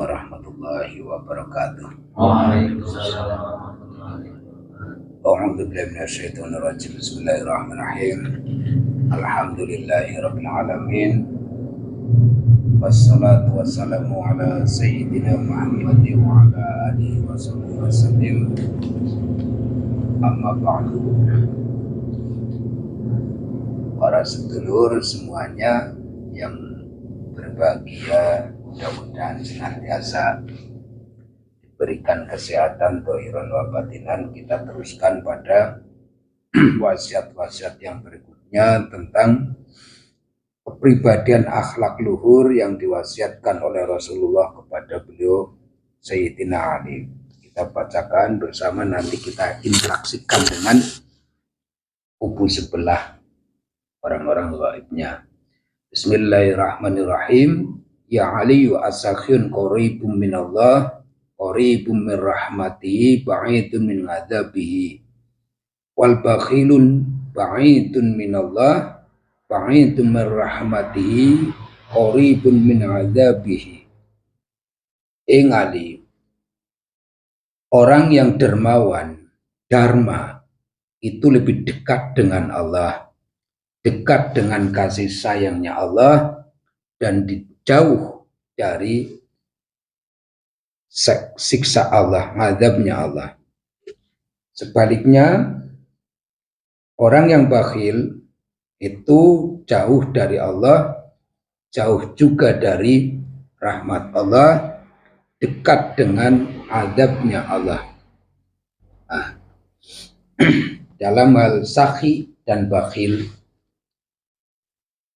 warahmatullahi wabarakatuh. Waalaikumsalam warahmatullahi wabarakatuh. A'udzu billahi minasyaitonir rajim. Bismillahirrahmanirrahim. Alhamdulillahirabbil alamin. Wassalatu wassalamu ala sayyidina Muhammad wa ala alihi wasallam. Amma ba'du. Para sedulur semuanya yang berbahagia, mudah-mudahan senantiasa diberikan kesehatan dhahiran wa batinan. Kita teruskan pada wasiat-wasiat yang berikutnya tentang kepribadian akhlak luhur yang diwasiatkan oleh Rasulullah kepada beliau Sayyidina Ali. Kita bacakan bersama, nanti kita interaksikan dengan kubu sebelah orang-orang gaibnya. Bismillahirrahmanirrahim. Ya Ali wa asakhun qaribum minallah, qaribum min rahmatihi, ba'idun min adzabihi. Wal bakhilun ba'idun minallah, ba'idun min rahmatihi, qaribun min adzabihi. Ing Ali, orang yang dermawan, dharma, itu lebih dekat dengan Allah, dekat dengan kasih sayangnya Allah, dan jauh dari siksa Allah, azabnya Allah. Sebaliknya, orang yang bakhil itu jauh dari Allah, jauh juga dari rahmat Allah, dekat dengan azabnya Allah. Dalam hal sakhi dan bakhil,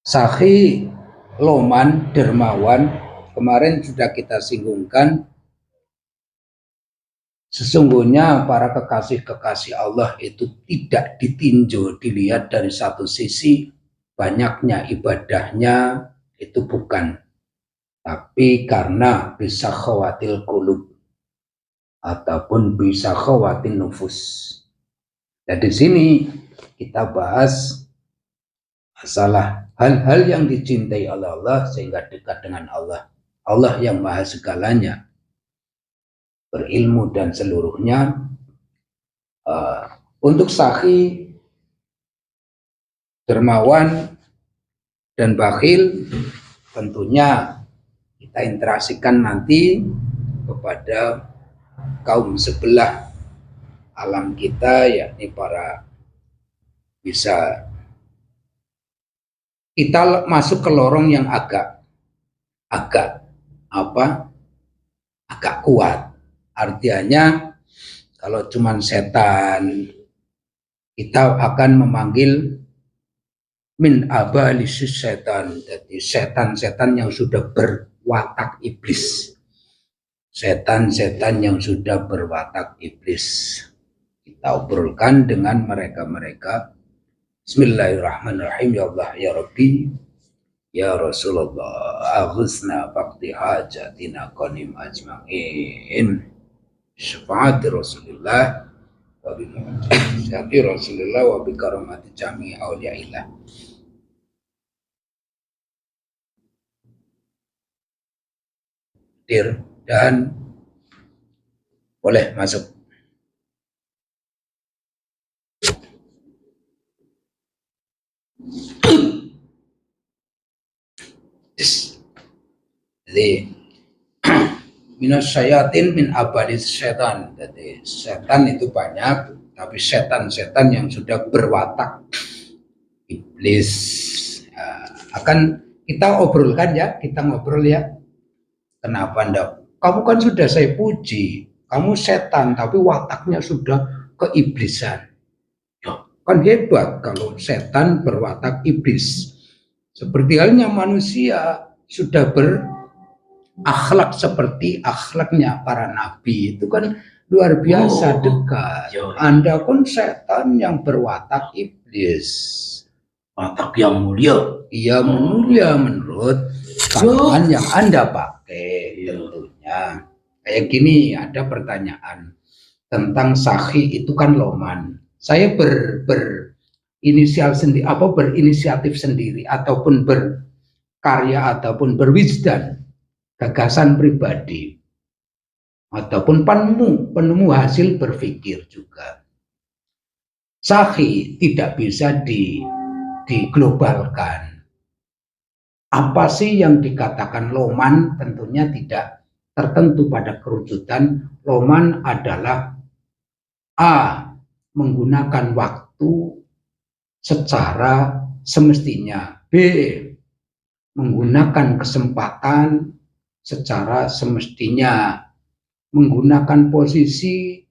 sakhi, loman, dermawan, kemarin sudah kita singgungkan. Sesungguhnya para kekasih-kekasih Allah itu tidak ditinjau, dilihat dari satu sisi banyaknya ibadahnya, itu bukan, tapi karena bisa khawatil qulub ataupun bisa khawatil nufus. Dan di sini kita bahas masalah hal-hal yang dicintai oleh Allah sehingga dekat dengan Allah. Allah yang maha segalanya, berilmu dan seluruhnya. Untuk sakhi, dermawan, dan bakhil tentunya kita interaksikan nanti kepada kaum sebelah alam kita, yakni para, bisa kita masuk ke lorong yang agak kuat. Artinya kalau cuman setan, kita akan memanggil min abalisis setan, jadi setan-setan yang sudah berwatak iblis, setan-setan yang sudah berwatak iblis. Kita obrolkan dengan mereka-mereka. Bismillahirrahmanirrahim. Ya Allah, ya Rabbi, ya Rasulullah, aghusna faqdi hajatina qanim ajma'in. Syafaat Rasulullah wa bi syati Rasulullah wa bi karamati jami auliyaillah. Dan boleh masuk. Jadi minas syayatin min abadis setan. Jadi setan itu banyak, tapi setan-setan yang sudah berwatak iblis. Akan kita obrolkan ya, kita ngobrol ya. Kenapa ndak? Kamu kan sudah saya puji, kamu setan tapi wataknya sudah keiblisan. Ya, kan hebat kalau setan berwatak iblis. Seperti halnya manusia sudah berakhlak seperti akhlaknya para nabi, itu kan luar biasa dekat. Anda pun setan yang berwatak iblis, watak yang mulia. Ia mulia menurut pandangan yang Anda pakai. Tentunya kayak gini, ada pertanyaan tentang sakhi itu kan loman. Saya berinisiatif sendiri ataupun berkarya ataupun berwijdan, gagasan pribadi. ataupun penemu hasil berpikir juga. Sahih tidak bisa diglobalkan. Apa sih yang dikatakan loman? Tentunya tidak tertentu pada kerucutan. Loman adalah A. Menggunakan waktu secara semestinya. B. Menggunakan kesempatan secara semestinya. Menggunakan posisi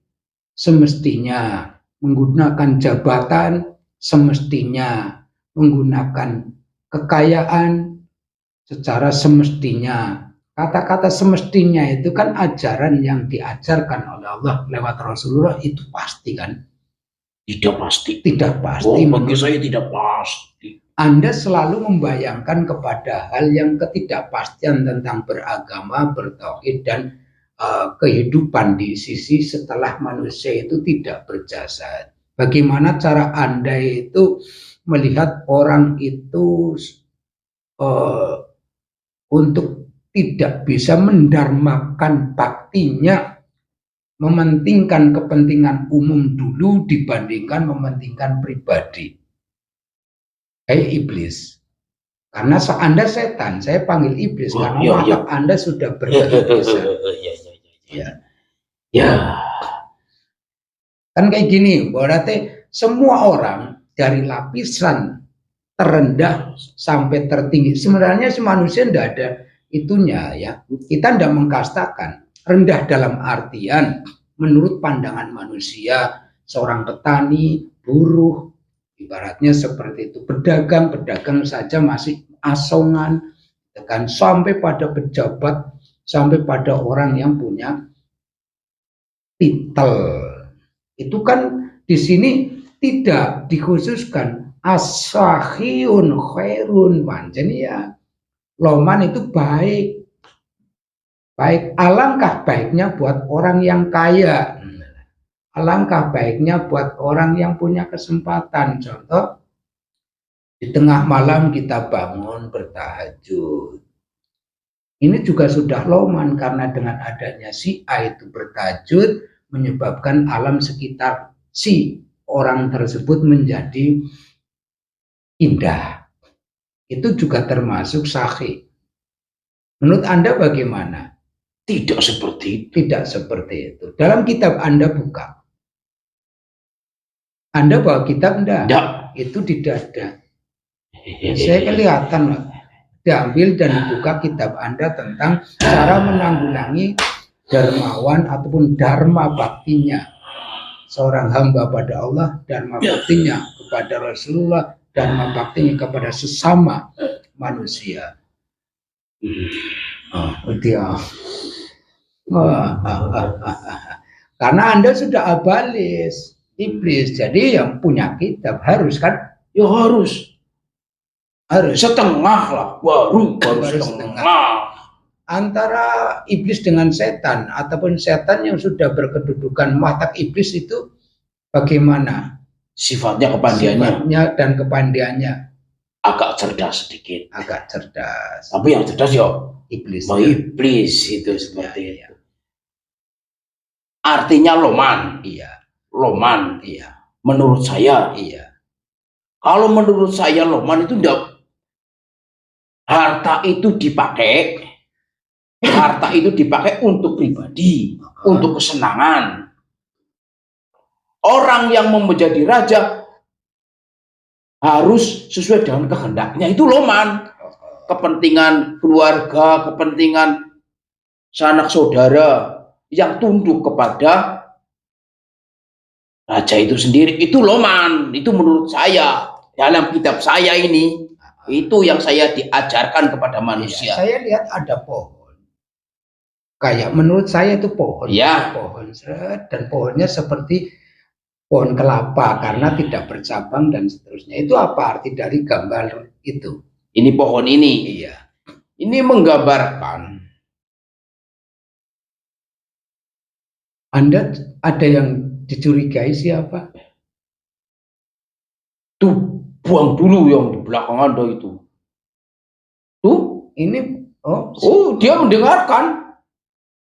semestinya. Menggunakan jabatan semestinya. Menggunakan kekayaan secara semestinya. Kata-kata semestinya itu kan ajaran yang diajarkan oleh Allah lewat Rasulullah, itu pasti kan? Tidak pasti. Tidak pasti. Bagi saya tidak pasti. Anda selalu membayangkan kepada hal yang ketidakpastian tentang beragama, bertauhid, dan kehidupan di sisi setelah manusia itu tidak berjasa. Bagaimana cara Anda itu melihat orang itu untuk tidak bisa mendarmakan baktinya, mementingkan kepentingan umum dulu dibandingkan mementingkan pribadi. Iblis. Karena Anda setan, saya panggil iblis karena watak Anda sudah beriblisan. Ya. Kan kayak gini, berarti semua orang dari lapisan terendah sampai tertinggi. Sebenarnya si manusia tidak ada itunya ya. Kita tidak mengkastakan. Rendah dalam artian menurut pandangan manusia, seorang petani, buruh, ibaratnya seperti itu. Pedagang saja masih asongan, kan, sampai pada pejabat, sampai pada orang yang punya titel. Itu kan di sini tidak dikhususkan. As-sahihun khairun, pancen ya. Loman itu baik. Baik, alangkah baiknya buat orang yang kaya. Alangkah baiknya buat orang yang punya kesempatan. Contoh, di tengah malam kita bangun bertahajud. Ini juga sudah loman karena dengan adanya si A itu bertahajud menyebabkan alam sekitar si orang tersebut menjadi indah. Itu juga termasuk sahih. Menurut Anda bagaimana? Tidak seperti itu. Tidak seperti itu. Dalam kitab Anda buka. Anda bawa kitab enggak? Tidak. Itu tidak ada. Saya kelihatan loh. Diambil dan dibuka kitab Anda tentang cara menanggulangi dermawan ataupun dharma baktinya seorang hamba pada Allah, dharma baktinya kepada Rasulullah, dharma baktinya kepada sesama manusia. Karena Anda sudah abalis, iblis. Jadi yang punya kitab harus kan? Ya harus setengah lah, baru setengah. Antara iblis dengan setan ataupun setan yang sudah berkedudukan watak iblis itu bagaimana? Sifatnya dan kepandiannya agak cerdas sedikit. Agak cerdas. Tapi yang cerdas ya iblis. Iblis itu seperti itu. Artinya loman. Iya. Loman. Iya. Menurut saya. Iya. Kalau menurut saya loman itu tidak. Harta itu dipakai untuk pribadi, untuk kesenangan. Orang yang mau menjadi raja harus sesuai dengan kehendaknya, itu loman. Kepentingan keluarga, kepentingan sanak saudara yang tunduk kepada raja itu sendiri, itu loman. Itu menurut saya, dalam kitab saya ini. Itu yang saya diajarkan kepada manusia. Ya, saya lihat ada pohon. Kayak menurut saya itu pohon. Ya. Pohon dan pohonnya seperti pohon kelapa karena tidak bercabang dan seterusnya. Itu apa arti dari gambar itu? Ini pohon ini. Iya. Ini menggambarkan. Anda ada yang dicurigai siapa? Tuh. Buang dulu yang di belakang Anda itu. Tuh, ini dia mendengarkan.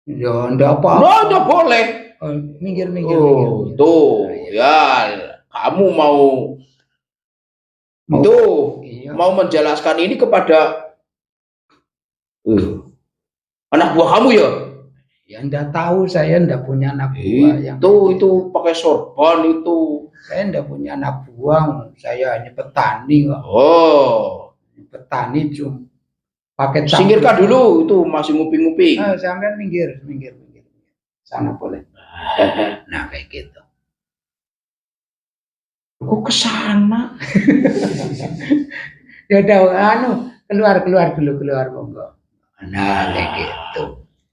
Ya, enggak apa-apa. No, nggak boleh. Minggir, minggir, Oh, minggir. tuh, Nah, ya, kamu mau Mau- tuh Iya. mau menjelaskan ini kepada anak buah kamu ya? Ya enggak tahu, saya enggak punya anak buah yang Itu pakai sorban itu. saya enggak punya anak buah, saya hanya petani kok. Oh, Petani cuma pakai singkirkan dulu itu masih nguping-nguping. Sampai minggir, minggir, minggir. Sana boleh. Nah, kayak gitu. Kok ke sana? Ya udah, keluar monggo. Nah, kayak gitu.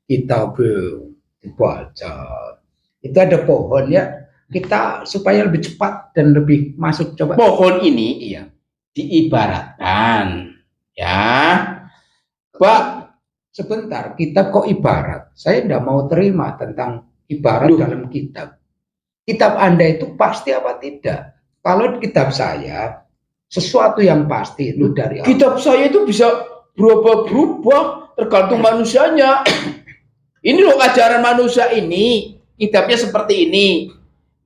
Kita baca. Itu ada pohon ya. Kita supaya lebih cepat dan lebih masuk, coba. Pohon ini Iya. diibaratkan, ya, Pak. Sebentar, kitab kok ibarat? Saya tidak mau terima tentang ibarat dalam kitab. Kitab Anda itu pasti apa tidak? Kalau kitab saya, sesuatu yang pasti itu dari kitab saya itu bisa berubah-berubah tergantung manusianya. Ini loh ajaran manusia ini, kitabnya seperti ini.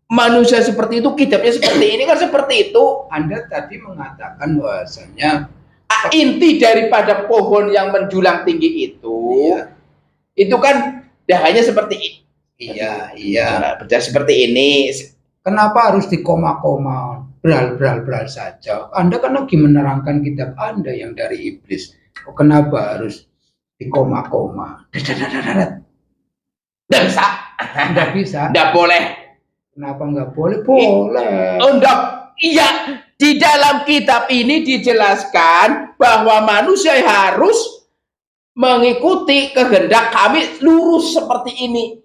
Manusia seperti itu, kitabnya seperti ini, kan seperti itu. Anda tadi mengatakan bahwasanya inti daripada pohon yang menjulang tinggi itu, itu kan dahannya seperti ini. Iya. Berjalan seperti ini. Kenapa harus di koma-koma, beral saja? Anda kan lagi menerangkan kitab Anda yang dari iblis. Kenapa harus di koma-koma? Nggak bisa. Nggak bisa. Nggak boleh. Kenapa nggak boleh? Boleh. Nggak. Iya. Di dalam kitab ini dijelaskan bahwa manusia harus mengikuti kehendak kami lurus seperti ini.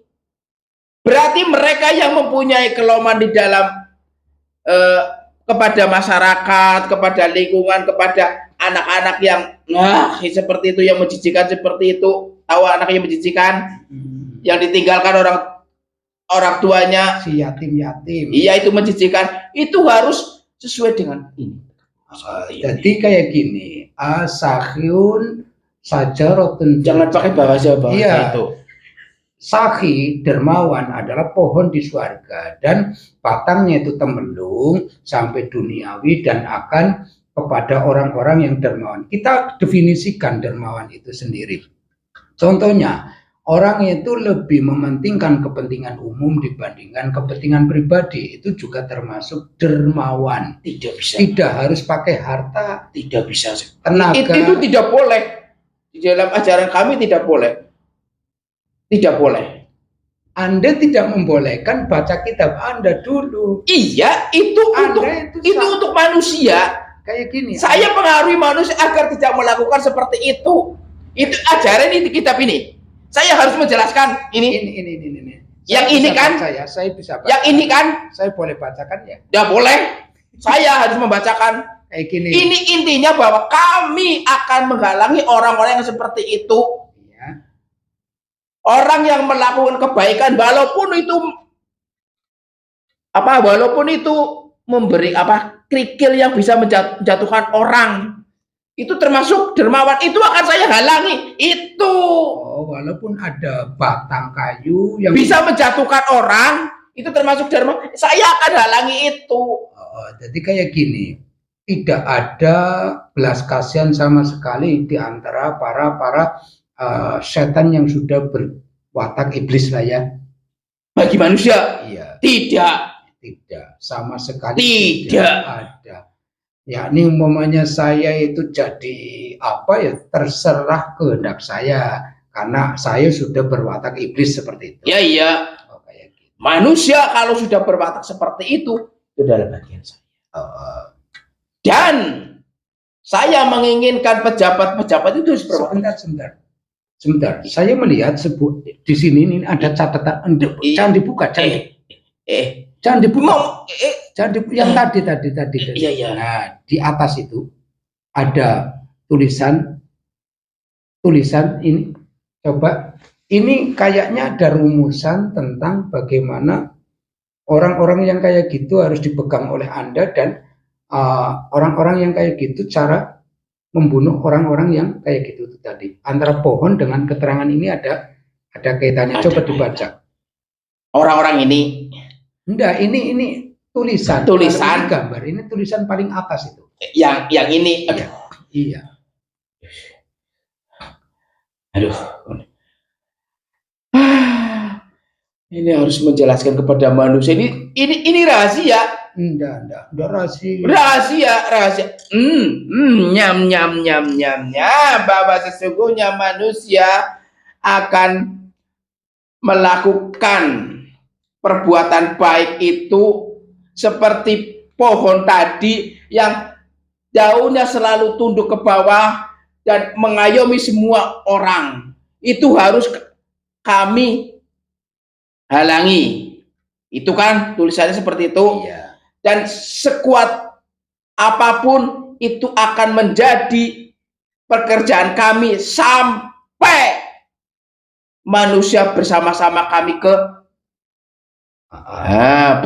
Berarti mereka yang mempunyai kelemahan di dalam kepada masyarakat, kepada lingkungan, kepada anak-anak yang seperti itu, yang menjijikan seperti itu, tahu anak yang menjijikan, yang ditinggalkan orang tuanya, si yatim. Iya, itu menjijikan, itu harus sesuai dengan ini. Jadi kayak gini, asahyun sajaratun. Jangan pakai bahasa itu. Sakhi, dermawan adalah pohon di surga dan batangnya itu temmelung sampai duniawi dan akan kepada orang-orang yang dermawan. Kita definisikan dermawan itu sendiri. Contohnya, orang itu lebih mementingkan kepentingan umum dibandingkan kepentingan pribadi. Itu juga termasuk dermawan. Tidak bisa. Tidak harus pakai harta. Tidak bisa. Tenaga. Itu tidak boleh. Di dalam ajaran kami tidak boleh. Tidak boleh. Anda tidak membolehkan baca kitab Anda dulu. Iya, itu untuk manusia. Kayak gini. Saya pengaruhi manusia agar tidak melakukan seperti itu. Itu ajaran ini di kitab ini. Saya harus menjelaskan ini. Ini. Yang ini kan? Saya bisa baca. Yang ini kan? Saya boleh bacakan ya? Tidak boleh. Saya harus membacakan. Kayak gini. Ini intinya bahwa kami akan menghalangi orang-orang yang seperti itu. Orang yang melakukan kebaikan walaupun itu memberi kerikil yang bisa menjatuhkan orang, itu termasuk dermawan, itu akan saya halangi itu. Walaupun ada batang kayu yang bisa menjatuhkan orang, itu termasuk dermawan, saya akan halangi itu. Jadi kayak gini, tidak ada belas kasihan sama sekali di antara para setan yang sudah berwatak iblis lah ya. Bagi manusia, iya. Tidak sama sekali tidak ada. Ya, ini umpamanya saya itu jadi terserah kehendak saya karena saya sudah berwatak iblis seperti itu. Iya. Kayak gitu. Manusia kalau sudah berwatak seperti itu adalah bagian saya. Dan saya menginginkan pejabat-pejabat itu sebentar. Saya melihat di sini ini ada catatan. Jangan dibuka, jangan dibuka. Yang tadi. Iya. Nah, di atas itu ada tulisan ini. Coba, ini kayaknya ada rumusan tentang bagaimana orang-orang yang kayak gitu harus dipegang oleh Anda dan orang-orang yang kayak gitu cara membunuh orang-orang yang kayak gitu tadi. Antara pohon dengan keterangan ini ada Ada kaitannya, Ada coba kaitan. dibaca. Orang-orang ini, Enggak, ini tulisan. Tulisan. Kalau ini gambar, ini tulisan paling atas itu. yang ini, Iya. Iya. aduh, ini harus menjelaskan kepada manusia. Ini rahasia. Enggak rahasia. Rahasia. Nyam. Bahwa sesungguhnya manusia akan melakukan perbuatan baik itu seperti pohon tadi yang daunnya selalu tunduk ke bawah dan mengayomi semua orang. Itu harus kami halangi. Itu kan tulisannya seperti itu. Iya. Dan sekuat apapun itu akan menjadi pekerjaan kami sampai manusia bersama-sama kami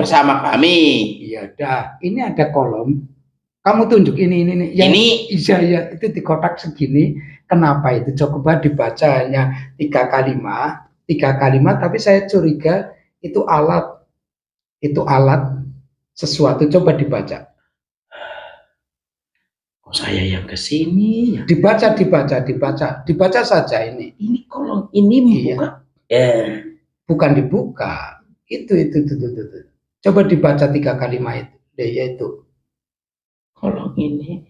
bersama kami. Iya, dah. Ini ada kolom. Kamu tunjuk ini. Yang iya, itu di kotak segini. Kenapa itu? Coba dibaca hanya 3 kalimat, tapi saya curiga itu alat sesuatu. Coba dibaca. Oh, saya yang kesini. Dibaca saja ini. Ini kolom ini membuka. Bukan dibuka. Itu. Coba dibaca 3 kalimat itu. Yaitu kolom ini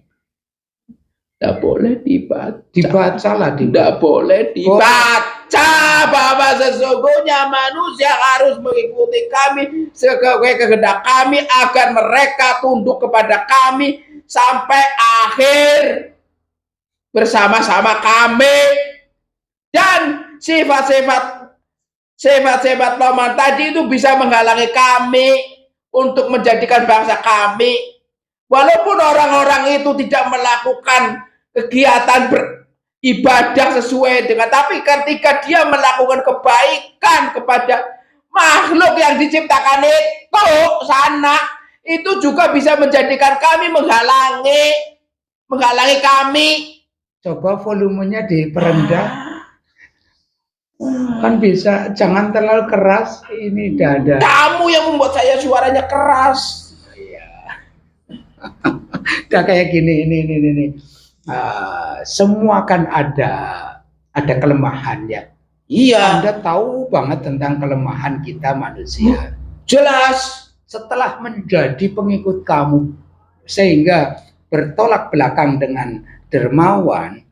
tidak boleh dibaca. Dibacalah. Tidak boleh dibaca bahwa sesungguhnya manusia harus mengikuti kami sesuai kehendak kami agar mereka tunduk kepada kami sampai akhir bersama-sama kami. Dan sifat-sifat paman tadi itu bisa menghalangi kami untuk menjadikan bangsa kami. Walaupun orang-orang itu tidak melakukan kegiatan beribadah sesuai dengan, tapi ketika dia melakukan kebaikan kepada makhluk yang diciptakan itu sana, itu juga bisa menjadikan kami menghalangi kami. Coba volumenya diperendah. Kan bisa, jangan terlalu keras. Ini dada. Kamu yang membuat saya suaranya keras. Udah kayak gini, ini. Semua kan ada kelemahan ya. Iya. Anda tahu banget tentang kelemahan kita manusia. Jelas. Setelah menjadi pengikut kamu, sehingga bertolak belakang dengan dermawan.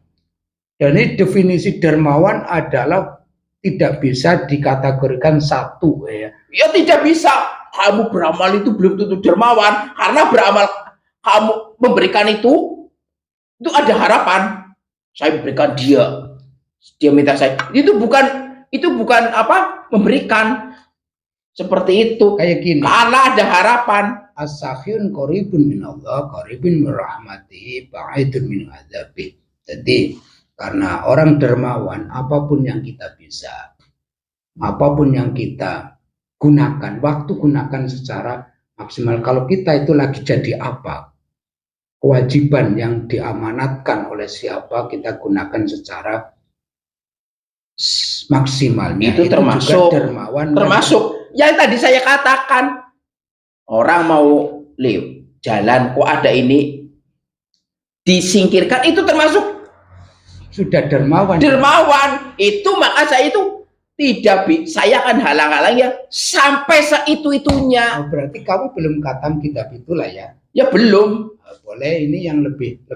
Dan ini definisi dermawan adalah tidak bisa dikategorikan satu ya. Ya tidak bisa. Kamu beramal itu belum tentu dermawan, karena beramal kamu memberikan itu ada harapan. Saya berikan dia minta saya. Itu bukan apa memberikan seperti itu. Kayak gini. Karena ada harapan. As-sahyun qaribun minallah, qaribun min rahmatihi, ba'idun min adzabih. Jadi karena orang dermawan, apapun yang kita bisa, apapun yang kita gunakan, waktu gunakan secara maksimal. Kalau kita itu lagi jadi apa, kewajiban yang diamanatkan oleh siapa, kita gunakan secara maksimalnya. Itu termasuk juga dermawan. Termasuk yang tadi saya katakan, orang mau jalan kok ada ini disingkirkan, itu termasuk sudah dermawan. Dermawan itu, maka saya itu saya akan halang-halang ya sampai seitu-itunya. Oh, berarti kamu belum khatam kitab itulah ya? Ya belum. Boleh, ini yang lebih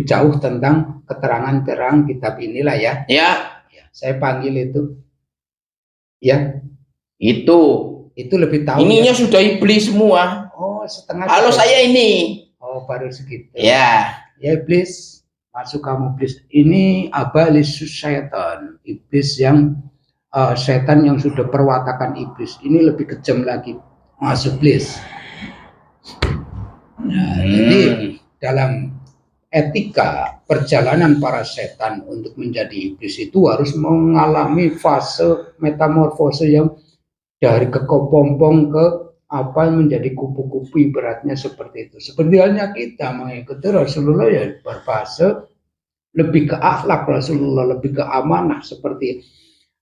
jauh tentang keterangan terang kitab inilah ya. Ya. Saya panggil itu. Ya. Itu lebih tahu. Ininya ya? Sudah iblis semua. Oh, setengah. Kalau saya ini. Oh, baru segitu. Ya. Ya iblis, masuk kamu iblis. Ini abalisus syaitan. Iblis yang setan yang sudah perwatakan iblis. Ini lebih kejam lagi. Masuk iblis. Nah, jadi dalam etika perjalanan para setan untuk menjadi iblis itu harus mengalami fase metamorfose yang dari kepompong ke menjadi kupu-kupu, ibaratnya seperti itu. Seperti halnya kita mengikuti Rasulullah ya berfase lebih ke akhlak Rasulullah, lebih ke amanah seperti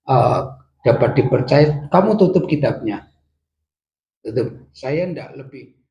eh, dapat dipercaya, kamu tutup kitabnya. Tutup. Saya ndak lebih